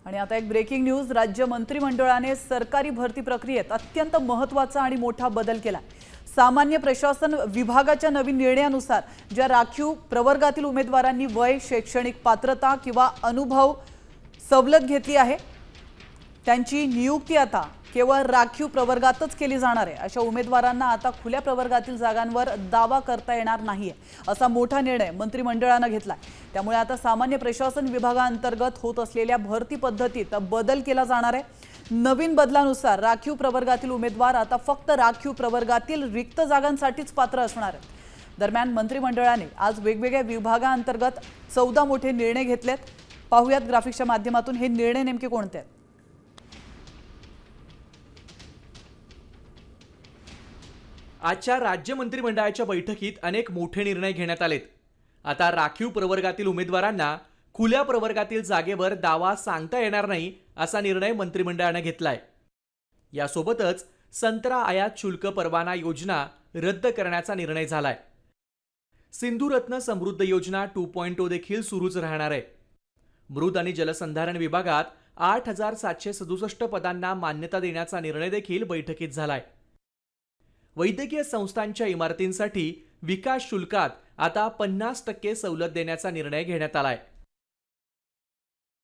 आणि आता एक ब्रेकिंग न्यूज। राज्य मंत्रिमंडळाने सरकारी भरती प्रक्रियेत अत्यंत महत्त्वाचा आणि मोठा बदल केला। सामान्य प्रशासन विभागाच्या नवीन निर्णयानुसार ज्या राखीव प्रवर्गातील उमेदवारांनी वय, शैक्षणिक पात्रता किंवा अनुभव सवलत घेतली आहे त्यांची नियुक्ती आता केवळ राखीव प्रवर्गातच केली जाणार आहे। अशा उमेदवारांना आता खुल्या प्रवर्गातील जागांवर दावा करता येणार नाहीये असा मोठा निर्णय मंत्रिमंडळाने घेतला। त्यामुळे आता सामान्य प्रशासन विभागांतर्गत होत असलेल्या भरती पद्धतीत बदल केला जाणार आहे। नवीन बदलानुसार राखीव प्रवर्गातील उमेदवार आता फक्त राखीव प्रवर्गातील रिक्त जागांसाठीच पात्र असणार आहेत। दरम्यान मंत्रिमंडळाने आज वेगवेगळ्या विभागांतर्गत 14 मोठे निर्णय घेतलेत। पाहुयात ग्राफिक्सच्या माध्यमातून हे निर्णय नेमके कोणते आहेत। आजच्या राज्य मंत्रिमंडळाच्या बैठकीत अनेक मोठे निर्णय घेण्यात आलेत। आता राखीव प्रवर्गातील उमेदवारांना खुल्या प्रवर्गातील जागेवर दावा सांगता येणार नाही असा निर्णय मंत्रिमंडळाने घेतलाय। यासोबतच संत्रा आयात शुल्क परवाना योजना रद्द करण्याचा निर्णय झालाय। सिंधुरत्न समृद्ध योजना 2.0 देखील सुरूच राहणार आहे। मृद आणि जलसंधारण विभागात 8767 पदांना मान्यता देण्याचा निर्णय देखील बैठकीत झालाय। वैद्यकीय संस्थांच्या इमारतींसाठी विकास शुल्कात आता 50% सवलत देण्याचा निर्णय घेण्यात आलाय।